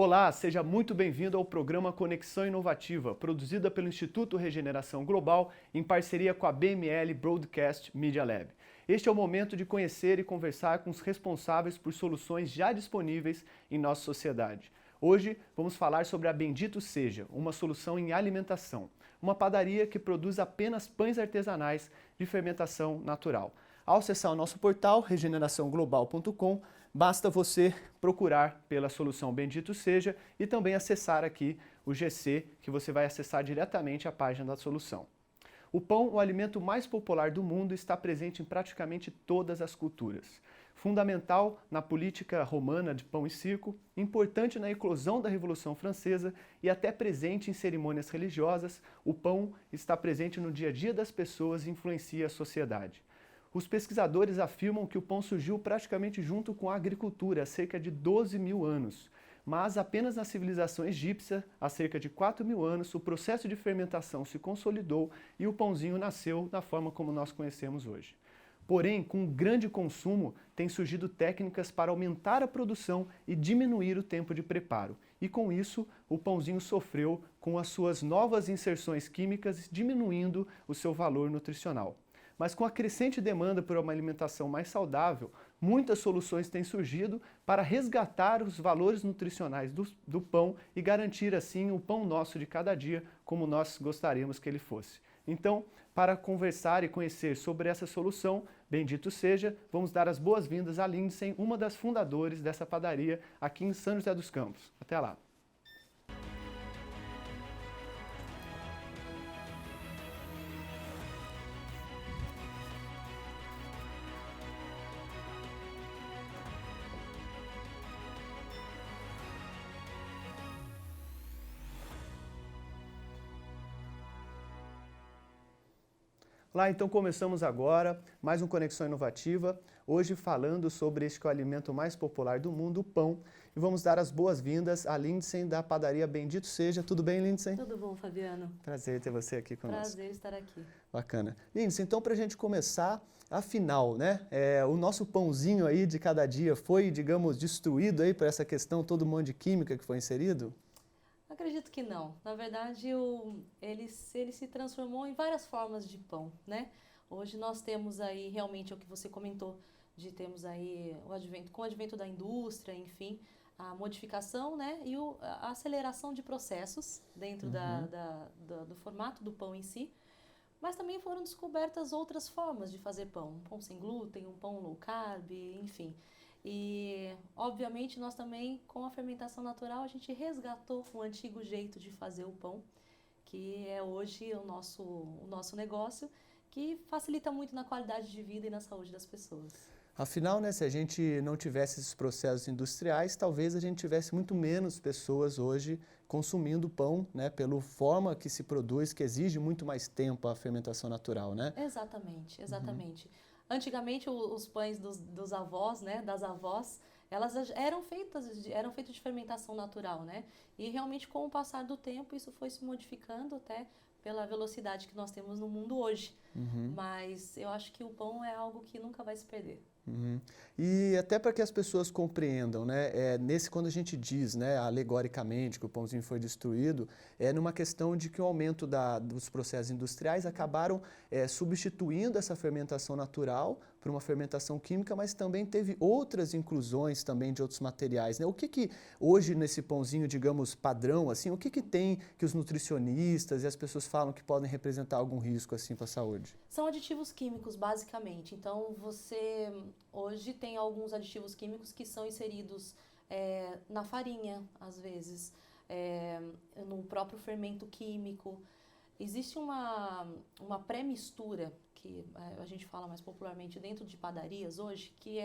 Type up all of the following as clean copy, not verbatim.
Olá, seja muito bem-vindo ao programa Conexão Inovativa, produzida pelo Instituto Regeneração Global em parceria com a BML Broadcast Media Lab. Este é o momento de conhecer e conversar com os responsáveis por soluções já disponíveis em nossa sociedade. Hoje vamos falar sobre a Bendito Seja, uma solução em alimentação, uma padaria que produz apenas pães artesanais de fermentação natural. Ao acessar o nosso portal regeneraçãoglobal.com, basta você procurar pela solução Bendito Seja e também acessar aqui o GC, que você vai acessar diretamente a página da solução. O pão, o alimento mais popular do mundo, está presente em praticamente todas as culturas. Fundamental na política romana de pão e circo, importante na eclosão da Revolução Francesa e até presente em cerimônias religiosas, o pão está presente no dia a dia das pessoas e influencia a sociedade. Os pesquisadores afirmam que o pão surgiu praticamente junto com a agricultura há cerca de 12 mil anos, mas apenas na civilização egípcia, há cerca de 4 mil anos, o processo de fermentação se consolidou e o pãozinho nasceu da forma como nós conhecemos hoje. Porém, com o grande consumo, têm surgido técnicas para aumentar a produção e diminuir o tempo de preparo. E com isso, o pãozinho sofreu com as suas novas inserções químicas, diminuindo o seu valor nutricional. Mas com a crescente demanda por uma alimentação mais saudável, muitas soluções têm surgido para resgatar os valores nutricionais do pão e garantir assim o pão nosso de cada dia como nós gostaríamos que ele fosse. Então, para conversar e conhecer sobre essa solução, bendito seja, vamos dar as boas-vindas a Lindsay, uma das fundadoras dessa padaria aqui em São José dos Campos. Até lá! Lá então começamos agora mais um Conexão Inovativa, hoje falando sobre este que é o alimento mais popular do mundo, o pão. E vamos dar as boas-vindas a Lindsay da padaria Bendito Seja. Tudo bem, Lindsay? Tudo bom, Fabiano? Prazer ter você aqui conosco. Prazer estar aqui. Bacana. Lindsay, então para a gente começar, afinal, né, o nosso pãozinho aí de cada dia foi, digamos, destruído aí por essa questão, todo mundo de química que foi inserido? Acredito que não. Na verdade, ele se transformou em várias formas de pão, né? Hoje nós temos aí realmente o que você comentou, de termos aí com o advento da indústria, enfim, a modificação, né? E a aceleração de processos dentro do formato do pão em si. Mas também foram descobertas outras formas de fazer pão. Um pão sem glúten, um pão low carb, enfim. E, obviamente, nós também, com a fermentação natural, a gente resgatou um antigo jeito de fazer o pão, que é hoje o nosso negócio, que facilita muito na qualidade de vida e na saúde das pessoas. Afinal, né, se a gente não tivesse esses processos industriais, talvez a gente tivesse muito menos pessoas hoje consumindo pão, né, pela forma que se produz, que exige muito mais tempo a fermentação natural, né? Exatamente, exatamente. Antigamente os pães dos avós, né, das avós, elas eram feitos de fermentação natural, né? E realmente com o passar do tempo isso foi se modificando até pela velocidade que nós temos no mundo hoje. Mas eu acho que o pão é algo que nunca vai se perder. E até para que as pessoas compreendam, né, quando a gente diz, né, alegoricamente que o pãozinho foi destruído, é numa questão de que o aumento dos processos industriais acabaram substituindo essa fermentação natural por uma fermentação química, mas também teve outras inclusões também de outros materiais, né? O que hoje nesse pãozinho, digamos, padrão, assim, o que tem que os nutricionistas e as pessoas falam que podem representar algum risco assim para a saúde? São aditivos químicos, basicamente. Então, você hoje tem alguns aditivos químicos que são inseridos na farinha, às vezes, no próprio fermento químico. Existe uma pré-mistura, que a gente fala mais popularmente dentro de padarias hoje, que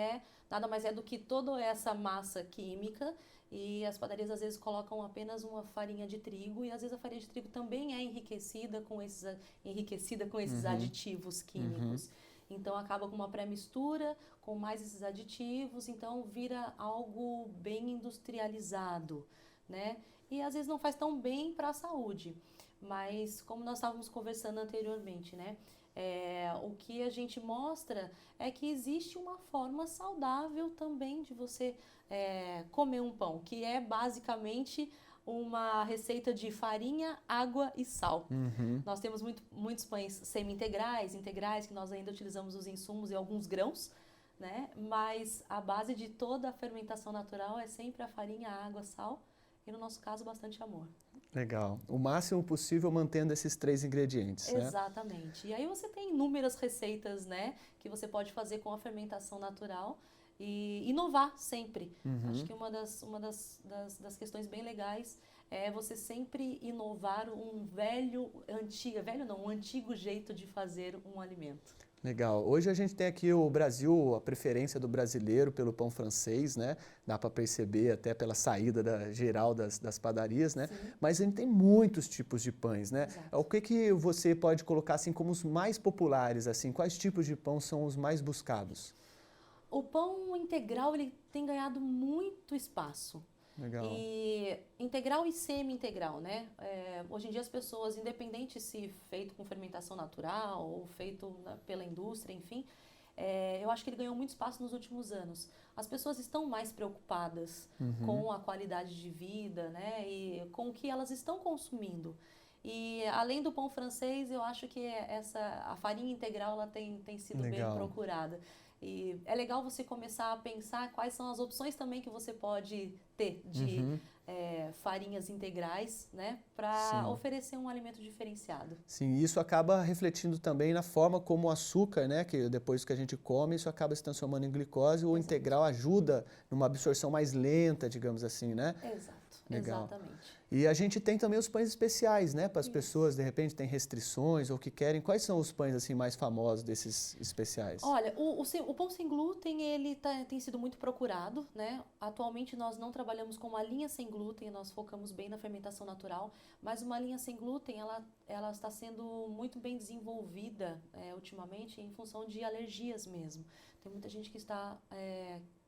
nada mais é do que toda essa massa química, e as padarias às vezes colocam apenas uma farinha de trigo, e às vezes a farinha de trigo também é enriquecida com esses aditivos químicos. Então acaba com uma pré-mistura, com mais esses aditivos, então vira algo bem industrializado, né? E às vezes não faz tão bem para a saúde. Mas como nós estávamos conversando anteriormente, né? O que a gente mostra é que existe uma forma saudável também de você comer um pão, que é basicamente uma receita de farinha, água e sal. Nós temos muitos pães semi-integrais, integrais, que nós ainda utilizamos os insumos e alguns grãos, né? Mas a base de toda a fermentação natural é sempre a farinha, a água, sal e, no nosso caso, bastante amor. Legal. O máximo possível mantendo esses 3 ingredientes, né? Exatamente. E aí você tem inúmeras receitas, né, que você pode fazer com a fermentação natural e inovar sempre. Acho que uma das questões bem legais é você sempre inovar um antigo jeito de fazer um alimento. Legal. Hoje a gente tem aqui o Brasil, a preferência do brasileiro pelo pão francês, né? Dá para perceber até pela saída geral das padarias, né? Sim. Mas a gente tem muitos tipos de pães, né? Exato. O que você pode colocar assim como os mais populares, assim? Quais tipos de pão são os mais buscados? O pão integral, ele tem ganhado muito espaço. Legal. E integral e semi-integral, né? Hoje em dia as pessoas, independente se feito com fermentação natural ou feito pela indústria, enfim, eu acho que ele ganhou muito espaço nos últimos anos. As pessoas estão mais preocupadas com a qualidade de vida, né? E com o que elas estão consumindo. E além do pão francês, eu acho que a farinha integral ela tem sido Legal. bem procurada. E é legal você começar a pensar quais são as opções também que você pode ter de farinhas integrais, né, para oferecer um alimento diferenciado. Sim, isso acaba refletindo também na forma como o açúcar, né, que depois que a gente come, isso acaba se transformando em glicose. O integral ajuda numa absorção mais lenta, digamos assim, né? Exato, Legal. exatamente. E a gente tem também os pães especiais, né? Para as pessoas, de repente, têm restrições ou que querem. Quais são os pães assim mais famosos desses especiais? Olha, o pão sem glúten, ele tem sido muito procurado, né? Atualmente nós não trabalhamos com uma linha sem glúten, nós focamos bem na fermentação natural, mas uma linha sem glúten, ela está sendo muito bem desenvolvida ultimamente em função de alergias mesmo. Tem muita gente que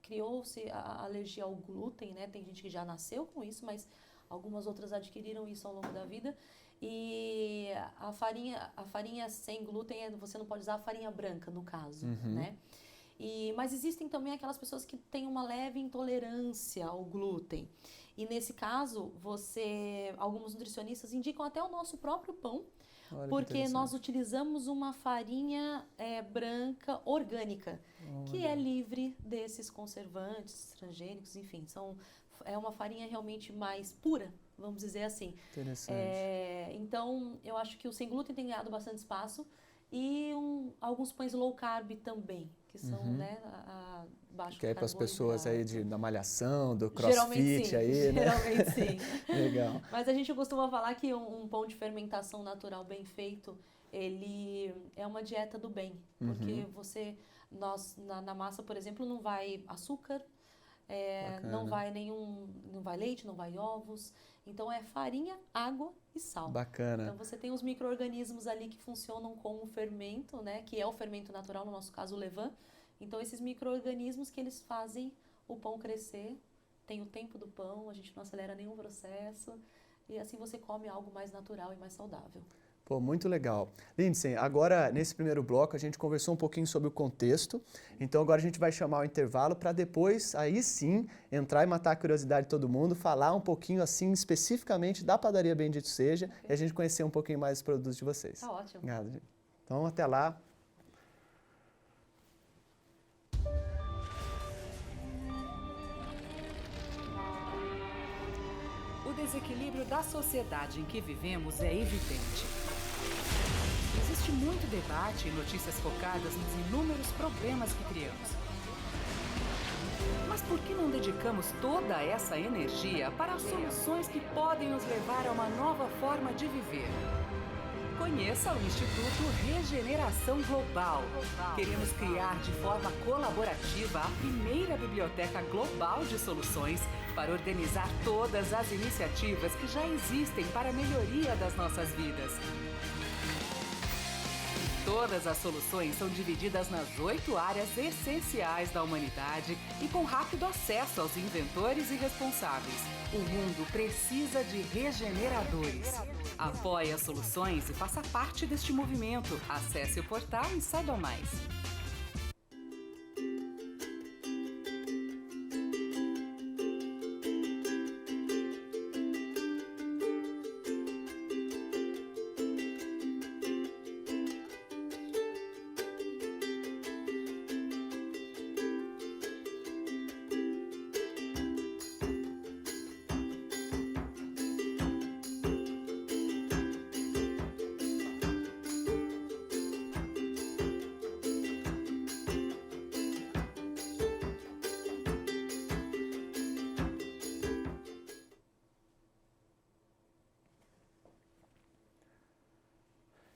criou-se a alergia ao glúten, né? Tem gente que já nasceu com isso, mas algumas outras adquiriram isso ao longo da vida. E a farinha sem glúten, você não pode usar a farinha branca, no caso, né? Mas existem também aquelas pessoas que têm uma leve intolerância ao glúten. E nesse caso, alguns nutricionistas indicam até o nosso próprio pão, porque nós utilizamos uma farinha branca orgânica, que é livre desses conservantes, transgênicos, enfim, é uma farinha realmente mais pura, vamos dizer assim. Interessante. Então, eu acho que o sem glúten tem ganhado bastante espaço e alguns pães low carb também, que são né, baixo que é para as pessoas aí da malhação, do crossfit, aí, né? Geralmente sim. Legal. Mas a gente costuma falar que um pão de fermentação natural bem feito, ele é uma dieta do bem, porque na massa, por exemplo, não vai açúcar, não vai leite, não vai ovos. Então é farinha, água e sal. Bacana. Então você tem os micro-organismos ali que funcionam como o fermento, né? Que é o fermento natural, no nosso caso o levain. Então esses micro-organismos que eles fazem o pão crescer, tem o tempo do pão, a gente não acelera nenhum processo. E assim você come algo mais natural e mais saudável. Pô, muito legal. Lindsay, agora nesse primeiro bloco a gente conversou um pouquinho sobre o contexto, então agora a gente vai chamar o intervalo para depois, aí sim, entrar e matar a curiosidade de todo mundo, falar um pouquinho assim especificamente da Padaria Bendito Seja e a gente conhecer um pouquinho mais os produtos de vocês. Tá ótimo. Obrigado, gente. Então até lá. O desequilíbrio da sociedade em que vivemos é evidente. Existe muito debate e notícias focadas nos inúmeros problemas que criamos. Mas por que não dedicamos toda essa energia para as soluções que podem nos levar a uma nova forma de viver? Conheça o Instituto Regeneração Global. Queremos criar de forma colaborativa a primeira biblioteca global de soluções para organizar todas as iniciativas que já existem para a melhoria das nossas vidas. Todas as soluções são divididas nas 8 áreas essenciais da humanidade e com rápido acesso aos inventores e responsáveis. O mundo precisa de regeneradores. Apoie as soluções e faça parte deste movimento. Acesse o portal e saiba mais.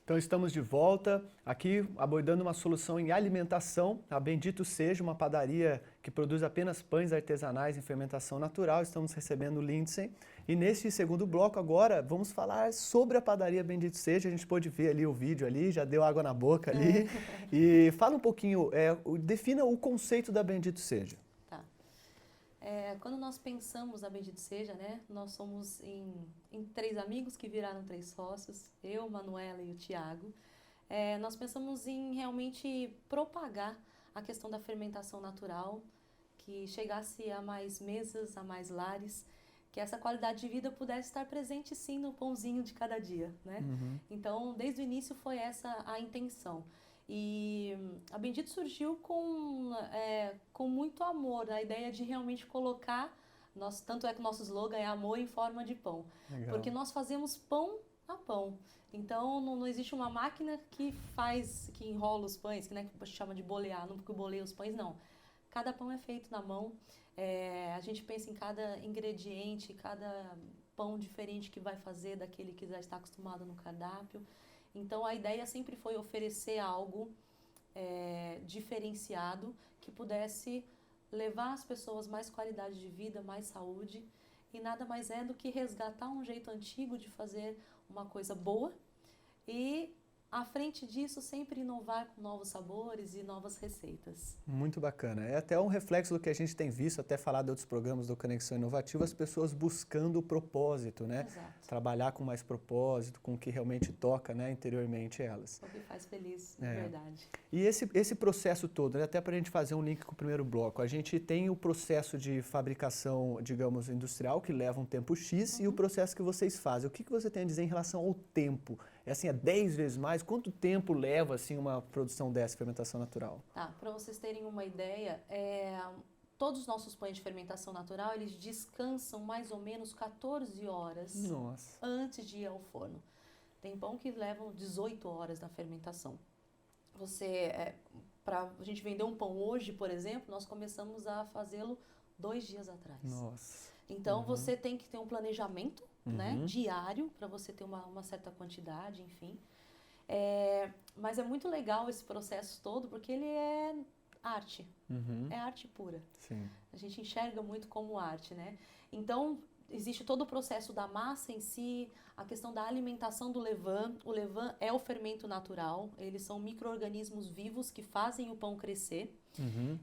Então estamos de volta aqui abordando uma solução em alimentação. A Bendito Seja, uma padaria que produz apenas pães artesanais em fermentação natural. Estamos recebendo o Lindsay. E neste segundo bloco agora vamos falar sobre a padaria Bendito Seja. A gente pôde ver ali o vídeo ali, já deu água na boca ali. E fala um pouquinho, defina o conceito da Bendito Seja. Quando nós pensamos na Bendito Seja, né, nós somos em 3 amigos que viraram 3 sócios, eu, Manuela e o Tiago. Nós pensamos em realmente propagar a questão da fermentação natural, que chegasse a mais mesas, a mais lares, que essa qualidade de vida pudesse estar presente sim no pãozinho de cada dia, né? Então, desde o início foi essa a intenção. E a Bendito surgiu com muito amor, a ideia de realmente colocar, tanto é que o nosso slogan é amor em forma de pão. Legal. Porque nós fazemos pão a pão. Então não existe uma máquina que enrola os pães, que, né, que a gente chama de bolear, não porque boleia os pães, não. Cada pão é feito na mão, a gente pensa em cada ingrediente, cada pão diferente que vai fazer daquele que já está acostumado no cardápio. Então, a ideia sempre foi oferecer algo diferenciado que pudesse levar às pessoas mais qualidade de vida, mais saúde. E nada mais é do que resgatar um jeito antigo de fazer uma coisa boa e, à frente disso, sempre inovar com novos sabores e novas receitas. Muito bacana. É até um reflexo do que a gente tem visto, até falar de outros programas do Conexão Inovativa, as pessoas buscando o propósito, né? Exato. Trabalhar com mais propósito, com o que realmente toca, né, interiormente elas. O que faz feliz, de verdade. E esse processo todo, né, até para a gente fazer um link com o primeiro bloco, a gente tem o processo de fabricação, digamos, industrial, que leva um tempo X, e o processo que vocês fazem. O que você tem a dizer em relação ao tempo? É 10 vezes mais? Quanto tempo leva, assim, uma produção dessa, fermentação natural? Tá, para vocês terem uma ideia, todos os nossos pães de fermentação natural, eles descansam mais ou menos 14 horas antes de ir ao forno. Tem pão que levam 18 horas na fermentação. Para a gente vender um pão hoje, por exemplo, nós começamos a fazê-lo 2 dias atrás. Nossa. Então, você tem que ter um planejamento, né, diário, para você ter uma certa quantidade, enfim. Mas é muito legal esse processo todo, porque ele é arte. É arte pura. Sim. A gente enxerga muito como arte, né? Então, existe todo o processo da massa em si, a questão da alimentação do levain. O levain é o fermento natural, eles são micro-organismos vivos que fazem o pão crescer.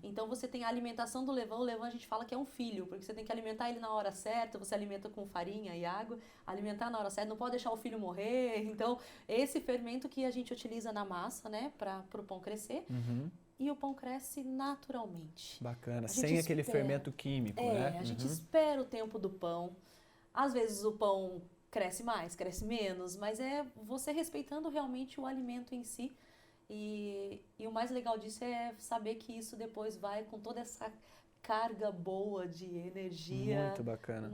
Então, você tem a alimentação do levain. O levain a gente fala que é um filho, porque você tem que alimentar ele na hora certa, você alimenta com farinha e água, alimentar na hora certa, não pode deixar o filho morrer. Então, esse fermento que a gente utiliza na massa, né, para o pão crescer. E o pão cresce naturalmente. Bacana, sem aquele fermento químico, né? A gente espera o tempo do pão. Às vezes o pão cresce mais, cresce menos, mas é você respeitando realmente o alimento em si. E o mais legal disso é saber que isso depois vai com toda essa carga boa de energia. Muito bacana.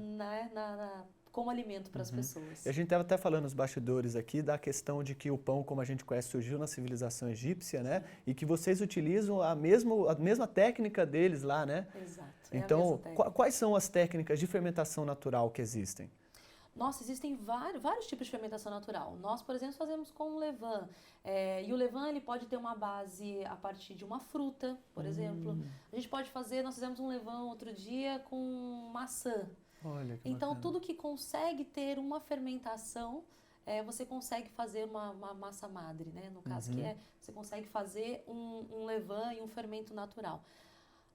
Como alimento para as pessoas. E a gente estava até falando nos bastidores aqui da questão de que o pão, como a gente conhece, surgiu na civilização egípcia, né? E que vocês utilizam a mesma técnica deles lá, né? Exato. Então, quais são as técnicas de fermentação natural que existem? Nossa, existem vários tipos de fermentação natural. Nós, por exemplo, fazemos com o levain. E o levain ele pode ter uma base a partir de uma fruta, por exemplo. A gente pode nós fizemos um levain outro dia com maçã. Olha que então, bacana. tudo que consegue ter uma fermentação você consegue fazer uma massa madre, né? No caso, você consegue fazer um levain e um fermento natural.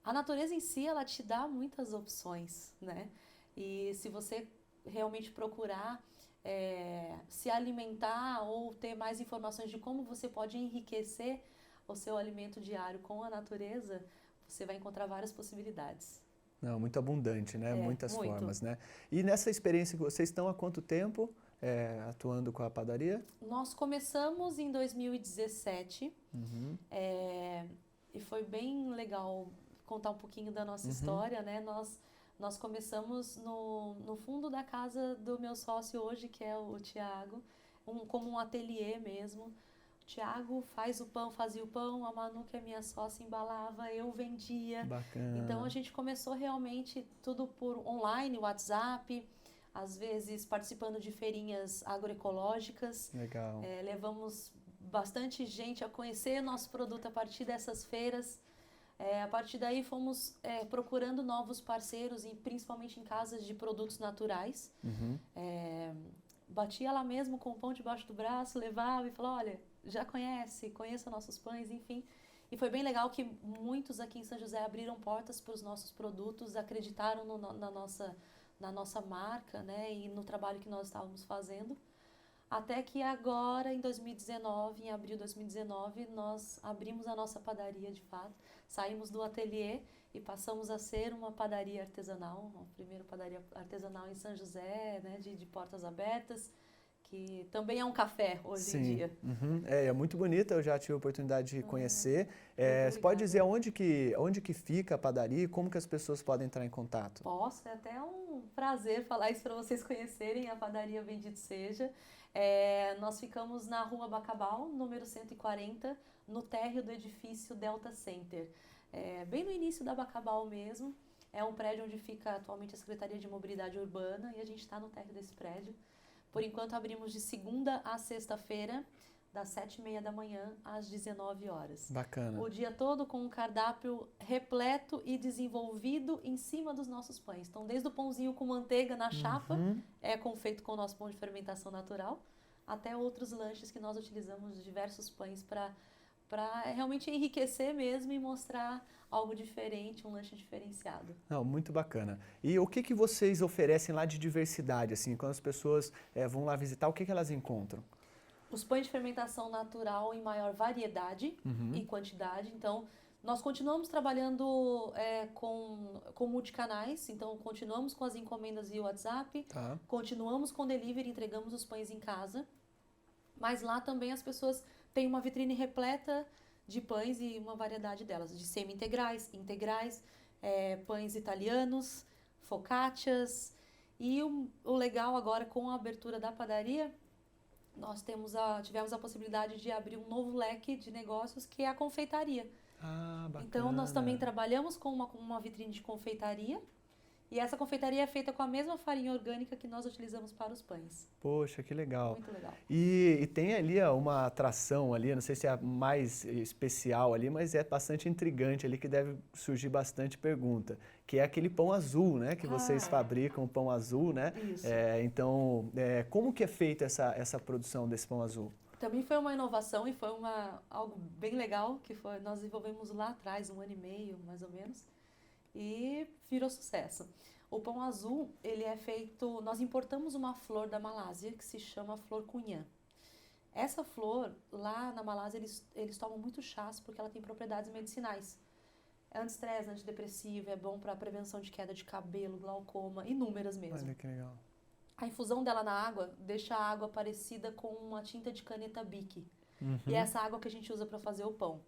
A natureza em si, ela te dá muitas opções, né? E se você realmente procurar se alimentar ou ter mais informações de como você pode enriquecer o seu alimento diário com a natureza, você vai encontrar várias possibilidades. Não, muito abundante, né? Muitas muito. formas, né? E nessa experiência que vocês estão há quanto tempo atuando com a padaria? Nós começamos em 2017 e foi bem legal contar um pouquinho da nossa história, né? Nós começamos no fundo da casa do meu sócio hoje, que é o Tiago, como um ateliê mesmo. O Tiago fazia o pão, a Manu, que é minha sócia, embalava, eu vendia. Bacana. Então a gente começou realmente tudo por online, WhatsApp, às vezes participando de feirinhas agroecológicas. Legal. Levamos bastante gente a conhecer nosso produto a partir dessas feiras. A partir daí fomos procurando novos parceiros, principalmente em casas de produtos naturais. Batia lá mesmo com o pão debaixo do braço, levava e falava, olha, já conheça nossos pães, enfim. E foi bem legal que muitos aqui em São José abriram portas para os nossos produtos, acreditaram na nossa marca, né, e no trabalho que nós estávamos fazendo. Até que agora, em 2019, em abril de 2019, nós abrimos a nossa padaria de fato. Saímos do ateliê e passamos a ser uma padaria artesanal, a primeira padaria artesanal em São José, né, de portas abertas, que também é um café hoje em dia. É muito bonita, eu já tive a oportunidade de conhecer. Você pode dizer onde que fica a padaria e como que as pessoas podem entrar em contato? Posso, é até um prazer falar isso para vocês conhecerem a padaria Bendito Seja. Nós ficamos na Rua Bacabal, número 140, no térreo do edifício Delta Center. Bem no início da Bacabal mesmo, é um prédio onde fica atualmente a Secretaria de Mobilidade Urbana e a gente está no térreo desse prédio. Por enquanto abrimos de segunda a sexta-feira, das 7h30 da manhã às 19 horas. Bacana. O dia todo com um cardápio repleto e desenvolvido em cima dos nossos pães. Então, desde o pãozinho com manteiga na chapa, feito com o nosso pão de fermentação natural, até outros lanches que nós utilizamos diversos pães para realmente enriquecer mesmo e mostrar algo diferente, um lanche diferenciado. Não, muito bacana. E o que vocês oferecem lá de diversidade, assim, quando as pessoas vão lá visitar, o que elas encontram? Os pães de fermentação natural em maior variedade e quantidade. Então, nós continuamos trabalhando com multicanais, então continuamos com as encomendas via WhatsApp, continuamos com delivery, entregamos os pães em casa, mas lá também as pessoas têm uma vitrine repleta de pães e uma variedade delas, de semi-integrais, integrais, pães italianos, focaccias. E o legal agora com a abertura da padaria, nós tivemos a possibilidade de abrir um novo leque de negócios que é a confeitaria. Bacana. Então nós também trabalhamos com uma vitrine de confeitaria. E essa confeitaria é feita com a mesma farinha orgânica que nós utilizamos para os pães. Poxa, que legal. Muito legal. E tem ali uma atração ali, não sei se é a mais especial ali, mas é bastante intrigante ali, que deve surgir bastante pergunta, que é aquele pão azul, né? Que vocês fabricam, o pão azul, né? Isso. Então, como que é feita essa produção desse pão azul? Também foi uma inovação e foi algo bem legal, que nós desenvolvemos lá atrás, 1 ano e meio, mais ou menos. E virou sucesso. O pão azul, ele é feito... Nós importamos uma flor da Malásia que se chama flor cunhã. Essa flor, lá na Malásia, eles tomam muito chás porque ela tem propriedades medicinais. É antiestresse, antidepressivo, é bom para prevenção de queda de cabelo, glaucoma, inúmeras mesmo. Olha que legal. A infusão dela na água deixa a água parecida com uma tinta de caneta Bic. E é essa água que a gente usa para fazer o pão.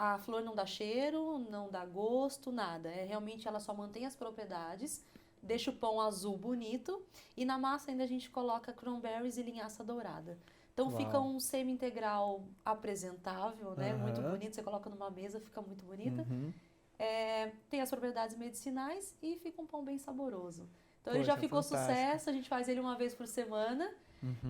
A flor não dá cheiro, não dá gosto, nada. Realmente ela só mantém as propriedades, deixa o pão azul bonito e na massa ainda a gente coloca cranberries e linhaça dourada. Então fica um semi-integral apresentável, né? Muito bonito. Você coloca numa mesa, fica muito bonita. Tem as propriedades medicinais e fica um pão bem saboroso. Então ele já ficou sucesso, a gente faz ele uma vez por semana.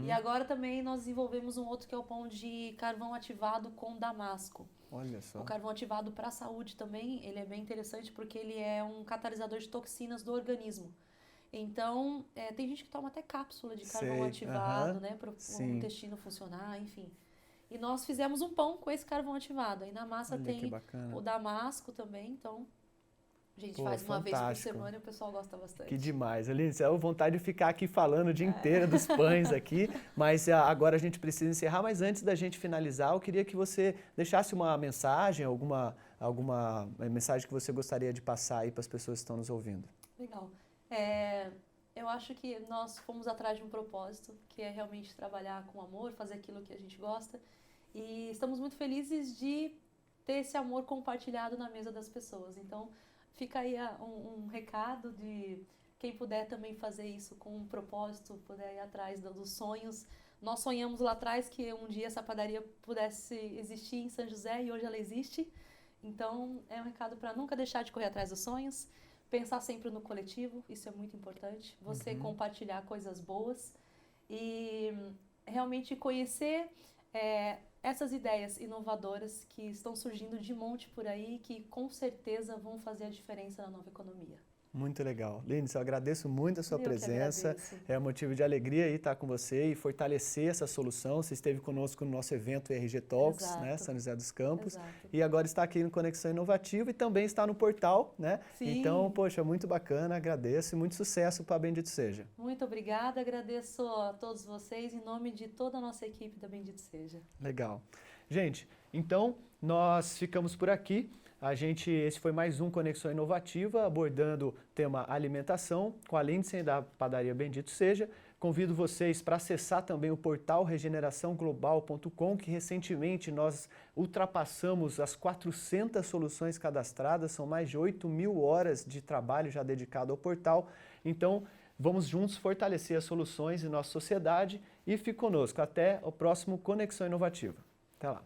E agora também nós desenvolvemos um outro que é o pão de carvão ativado com damasco. Olha só. O carvão ativado para a saúde também, ele é bem interessante porque ele é um catalisador de toxinas do organismo. Então, tem gente que toma até cápsula de carvão Sei, ativado, né, para o sim. intestino funcionar, enfim. E nós fizemos um pão com esse carvão ativado. Aí na massa Olha que tem bacana. o damasco também, então a gente Pô, faz uma vez por fantástico. semana e o pessoal gosta bastante. Que demais, Aline. Eu tenho vontade de ficar aqui falando o dia inteiro dos pães aqui, mas agora a gente precisa encerrar. Mas antes da gente finalizar, eu queria que você deixasse uma mensagem, alguma mensagem que você gostaria de passar aí para as pessoas que estão nos ouvindo. Legal. Eu acho que nós fomos atrás de um propósito, que é realmente trabalhar com amor, fazer aquilo que a gente gosta. E estamos muito felizes de ter esse amor compartilhado na mesa das pessoas. Então, fica aí um recado de quem puder também fazer isso com um propósito, puder ir atrás dos sonhos. Nós sonhamos lá atrás que um dia essa padaria pudesse existir em São José e hoje ela existe. Então, é um recado para nunca deixar de correr atrás dos sonhos, pensar sempre no coletivo, isso é muito importante. Você compartilhar coisas boas e realmente conhecer essas ideias inovadoras que estão surgindo de monte por aí, que com certeza vão fazer a diferença na nova economia. Muito legal. Lindsay, eu agradeço muito a sua Eu que presença. agradeço. É um motivo de alegria aí estar com você e fortalecer essa solução. Você esteve conosco no nosso evento RG Talks, Exato. né, São José dos Campos. Exato. E agora está aqui no Conexão Inovativa e também está no portal, né? Sim. Então, poxa, muito bacana, agradeço e muito sucesso para Bendito Seja. Muito obrigada, agradeço a todos vocês em nome de toda a nossa equipe da Bendito Seja. Legal. Gente, então nós ficamos por aqui. Esse foi mais um Conexão Inovativa, abordando o tema alimentação, com a Lindsay da Padaria Bendito Seja. Convido vocês para acessar também o portal regeneraçãoglobal.com, que recentemente nós ultrapassamos as 400 soluções cadastradas, são mais de 8.000 horas de trabalho já dedicado ao portal. Então, vamos juntos fortalecer as soluções em nossa sociedade e fique conosco. Até o próximo Conexão Inovativa. Até lá.